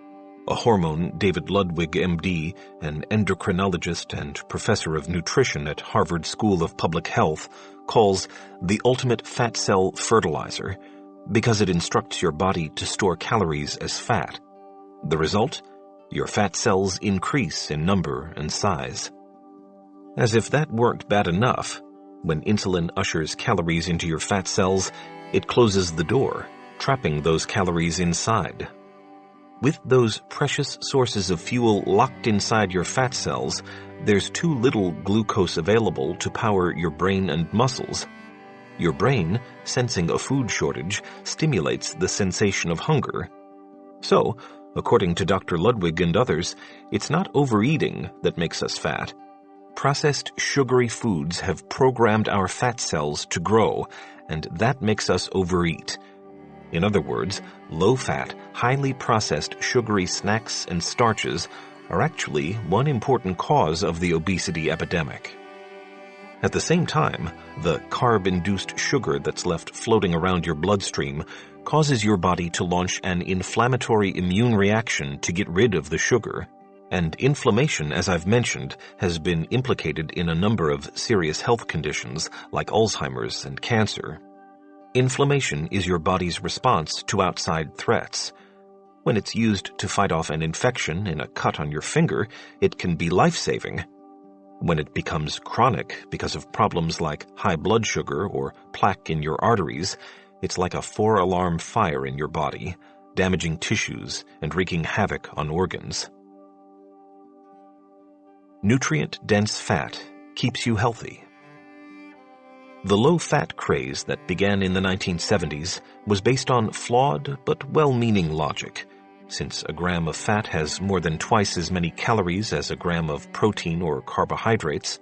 a hormone David Ludwig, MD, an endocrinologist and professor of nutrition at Harvard School of Public Health, calls the ultimate fat cell fertilizer because it instructs your body to store calories as fat. The result? Your fat cells increase in number and size. As if that weren't bad enough, when insulin ushers calories into your fat cells, it closes the door, trapping those calories inside. With those precious sources of fuel locked inside your fat cells, there's too little glucose available to power your brain and muscles. Your brain, sensing a food shortage, stimulates the sensation of hunger. So, according to Dr. Ludwig and others, it's not overeating that makes us fat. Processed sugary foods have programmed our fat cells to grow, and that makes us overeat. In other words, low-fat, highly processed sugary snacks and starches are actually one important cause of the obesity epidemic. At the same time, the carb-induced sugar that's left floating around your bloodstream causes your body to launch an inflammatory immune reaction to get rid of the sugar. And inflammation, as I've mentioned, has been implicated in a number of serious health conditions like Alzheimer's and cancer. Inflammation is your body's response to outside threats. When it's used to fight off an infection in a cut on your finger, it can be life-saving. When it becomes chronic because of problems like high blood sugar or plaque in your arteries, it's like a 4-alarm fire in your body, damaging tissues and wreaking havoc on organs. Nutrient-dense fat keeps you healthy. The low-fat craze that began in the 1970s was based on flawed but well-meaning logic. Since a gram of fat has more than twice as many calories as a gram of protein or carbohydrates,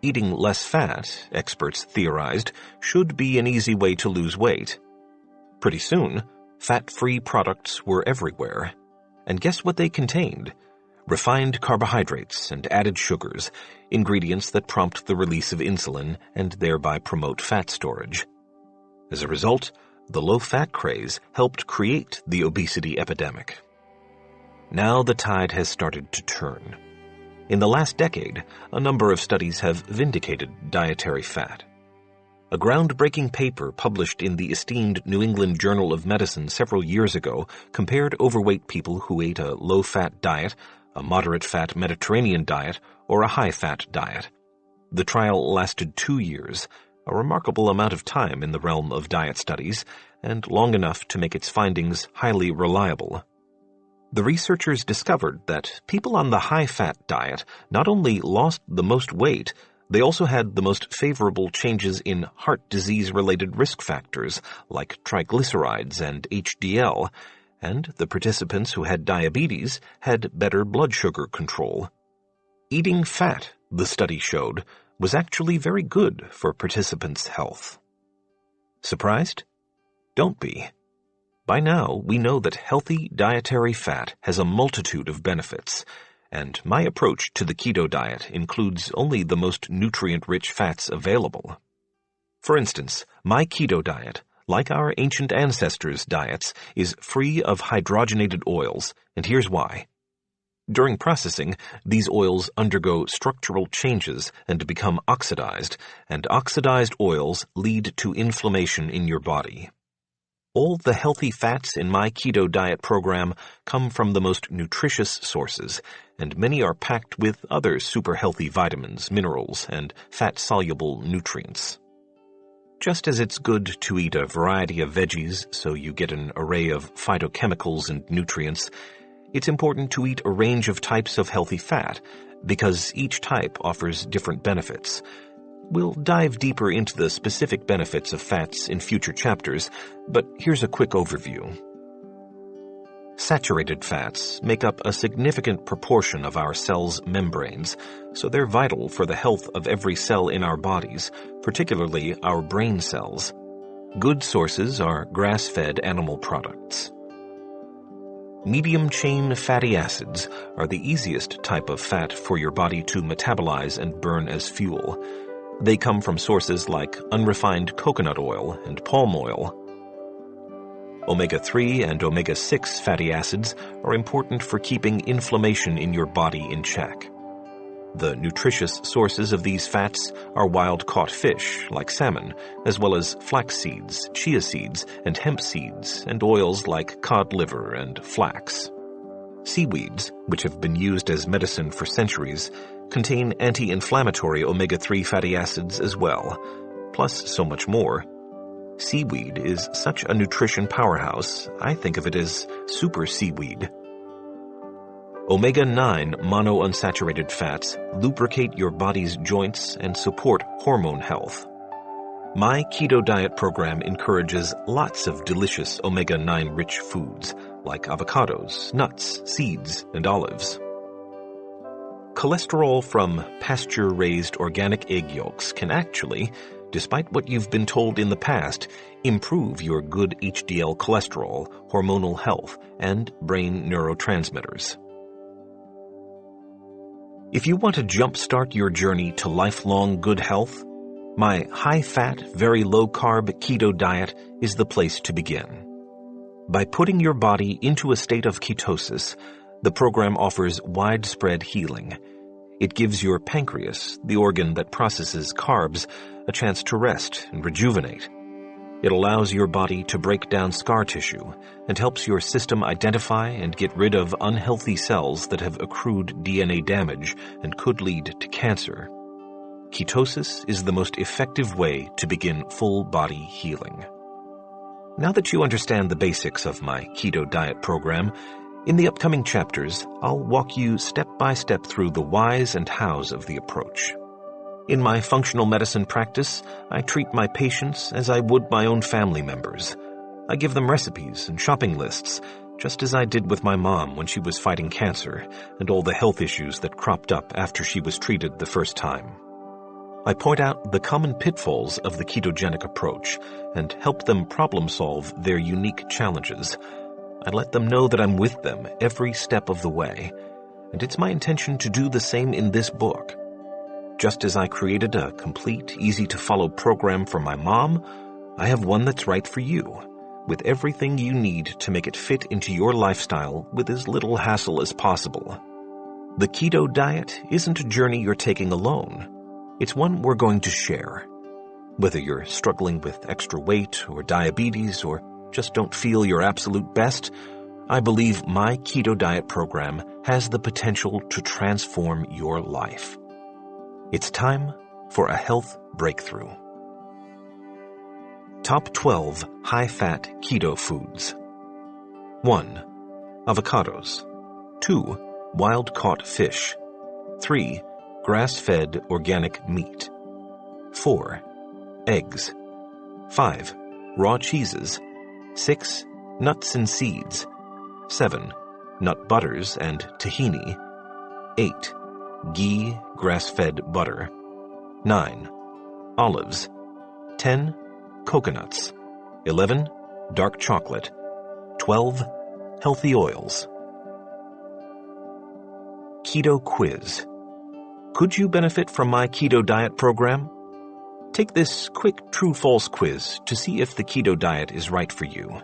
eating less fat, experts theorized, should be an easy way to lose weight. Pretty soon, fat-free products were everywhere. And guess what they contained? Refined carbohydrates and added sugars, ingredients that prompt the release of insulin and thereby promote fat storage. As a result, the low-fat craze helped create the obesity epidemic. Now the tide has started to turn. In the last decade, a number of studies have vindicated dietary fat. A groundbreaking paper published in the esteemed New England Journal of Medicine several years ago compared overweight people who ate a low-fat diet, a moderate-fat Mediterranean diet, or a high-fat diet. The trial lasted 2 years, a remarkable amount of time in the realm of diet studies, and long enough to make its findings highly reliable. The researchers discovered that people on the high-fat diet not only lost the most weight, they also had the most favorable changes in heart disease-related risk factors like triglycerides and HDL, and the participants who had diabetes had better blood sugar control. Eating fat, the study showed, was actually very good for participants' health. Surprised? Don't be. By now, we know that healthy dietary fat has a multitude of benefits, and my approach to the keto diet includes only the most nutrient-rich fats available. For instance, my keto diet, like our ancient ancestors' diets, is free of hydrogenated oils, and here's why. During processing, these oils undergo structural changes and become oxidized, and oxidized oils lead to inflammation in your body. All the healthy fats in my keto diet program come from the most nutritious sources, and many are packed with other super healthy vitamins, minerals, and fat-soluble nutrients. Just as it's good to eat a variety of veggies so you get an array of phytochemicals and nutrients, it's important to eat a range of types of healthy fat, because each type offers different benefits. We'll dive deeper into the specific benefits of fats in future chapters, but here's a quick overview. Saturated fats make up a significant proportion of our cells' membranes, so they're vital for the health of every cell in our bodies, particularly our brain cells. Good sources are grass-fed animal products. Medium-chain fatty acids are the easiest type of fat for your body to metabolize and burn as fuel. They come from sources like unrefined coconut oil and palm oil. Omega-3 and omega-6 fatty acids are important for keeping inflammation in your body in check. The nutritious sources of these fats are wild-caught fish, like salmon, as well as flax seeds, chia seeds, and hemp seeds, and oils like cod liver and flax. Seaweeds, which have been used as medicine for centuries, contain anti-inflammatory omega-3 fatty acids as well, plus so much more. Seaweed is such a nutrition powerhouse, I think of it as super seaweed. Omega-9 monounsaturated fats lubricate your body's joints and support hormone health. My keto diet program encourages lots of delicious omega-9 rich foods, like avocados, nuts, seeds, and olives. Cholesterol from pasture-raised organic egg yolks can actually, despite what you've been told in the past, improve your good HDL cholesterol, hormonal health, and brain neurotransmitters. If you want to jumpstart your journey to lifelong good health, my high-fat, very low-carb keto diet is the place to begin. By putting your body into a state of ketosis, the program offers widespread healing. It gives your pancreas, the organ that processes carbs, a chance to rest and rejuvenate. It allows your body to break down scar tissue and helps your system identify and get rid of unhealthy cells that have accrued DNA damage and could lead to cancer. Ketosis is the most effective way to begin full-body healing. Now that you understand the basics of my keto diet program, in the upcoming chapters, I'll walk you step by step through the whys and hows of the approach. In my functional medicine practice, I treat my patients as I would my own family members. I give them recipes and shopping lists, just as I did with my mom when she was fighting cancer and all the health issues that cropped up after she was treated the first time. I point out the common pitfalls of the ketogenic approach and help them problem-solve their unique challenges. I let them know that I'm with them every step of the way, and it's my intention to do the same in this book. Just as I created a complete, easy-to-follow program for my mom, I have one that's right for you, with everything you need to make it fit into your lifestyle with as little hassle as possible. The keto diet isn't a journey you're taking alone. It's one we're going to share. Whether you're struggling with extra weight or diabetes or just don't feel your absolute best, I believe my keto diet program has the potential to transform your life. It's time for a health breakthrough. Top 12 high-fat keto foods. 1. Avocados. 2. Wild-caught fish. 3. Grass-fed organic meat. 4. Eggs. 5. Raw cheeses. 6. Nuts and seeds. 7. Nut butters and tahini. 8. Ghee, grass-fed butter. 9. Olives. 10. Coconuts. 11. Dark chocolate. 12. Healthy oils. Keto quiz. Could you benefit from my keto diet program? Take this quick true-false quiz to see if the keto diet is right for you.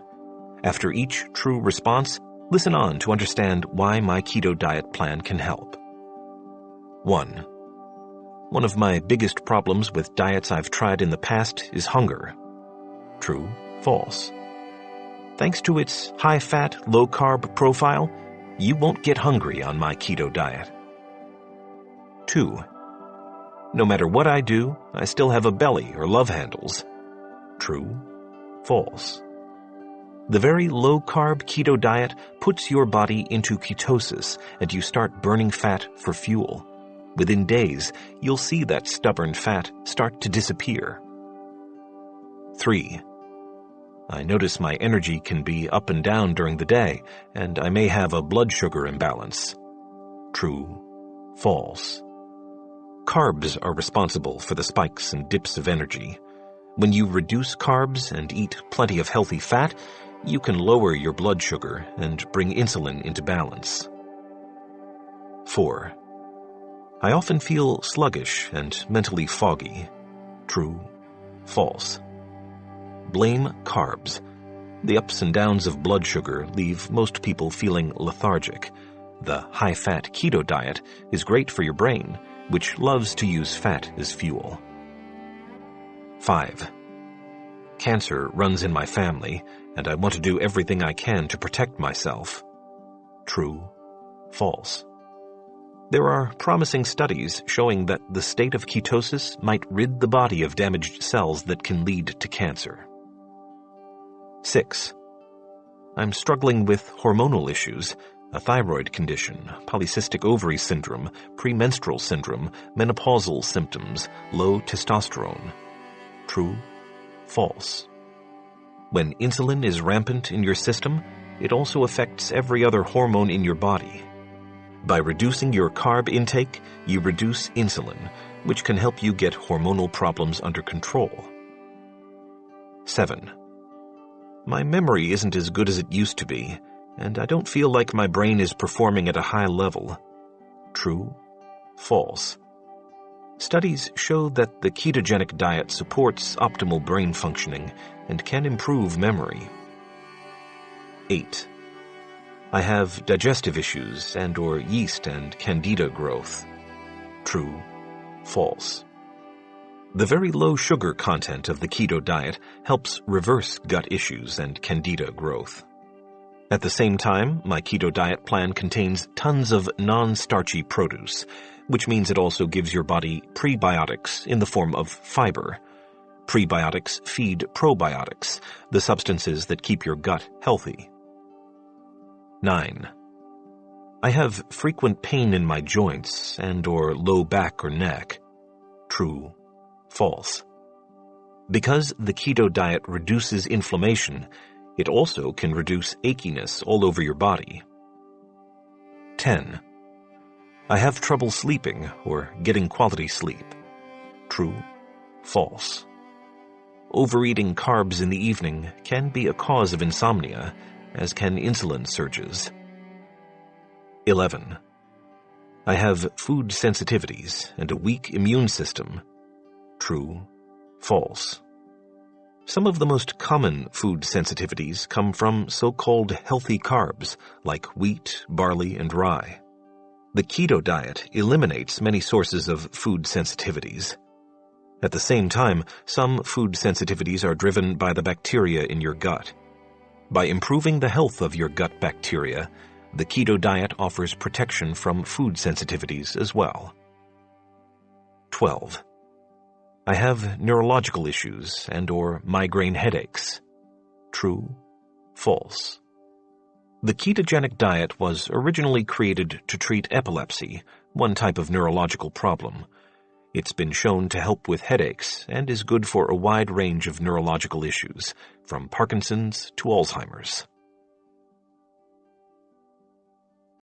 After each true response, listen on to understand why my keto diet plan can help. 1. One of my biggest problems with diets I've tried in the past is hunger. True, false. Thanks to its high-fat, low-carb profile, you won't get hungry on my keto diet. 2. No matter what I do, I still have a belly or love handles. True, false. The very low-carb keto diet puts your body into ketosis and you start burning fat for fuel. Within days, you'll see that stubborn fat start to disappear. 3. I notice my energy can be up and down during the day, and I may have a blood sugar imbalance. True, false. Carbs are responsible for the spikes and dips of energy. When you reduce carbs and eat plenty of healthy fat, you can lower your blood sugar and bring insulin into balance. 4. I often feel sluggish and mentally foggy. True, false. Blame carbs. The ups and downs of blood sugar leave most people feeling lethargic. The high-fat keto diet is great for your brain, which loves to use fat as fuel. 5. Cancer runs in my family, and I want to do everything I can to protect myself. True, false. There are promising studies showing that the state of ketosis might rid the body of damaged cells that can lead to cancer. 6. I'm struggling with hormonal issues, a thyroid condition, polycystic ovary syndrome, premenstrual syndrome, menopausal symptoms, low testosterone. True, false. When insulin is rampant in your system, it also affects every other hormone in your body. By reducing your carb intake, you reduce insulin, which can help you get hormonal problems under control. 7. My memory isn't as good as it used to be, and I don't feel like my brain is performing at a high level. True, false. Studies show that the ketogenic diet supports optimal brain functioning and can improve memory. 8. I have digestive issues and/or yeast and candida growth. True, false. The very low sugar content of the keto diet helps reverse gut issues and candida growth. At the same time, my keto diet plan contains tons of non-starchy produce, which means it also gives your body prebiotics in the form of fiber. Prebiotics feed probiotics, the substances that keep your gut healthy. 9. I have frequent pain in my joints and/or low back or neck. True, false. Because the keto diet reduces inflammation, it also can reduce achiness all over your body. 10. I have trouble sleeping or getting quality sleep. True, false. Overeating carbs in the evening can be a cause of insomnia, as can insulin surges. 11. I have food sensitivities and a weak immune system. True, false. Some of the most common food sensitivities come from so-called healthy carbs, like wheat, barley, and rye. The keto diet eliminates many sources of food sensitivities. At the same time, some food sensitivities are driven by the bacteria in your gut. By improving the health of your gut bacteria, the keto diet offers protection from food sensitivities as well. 12. I have neurological issues and/or migraine headaches. True? False? The ketogenic diet was originally created to treat epilepsy, one type of neurological problem. It's been shown to help with headaches and is good for a wide range of neurological issues, from Parkinson's to Alzheimer's.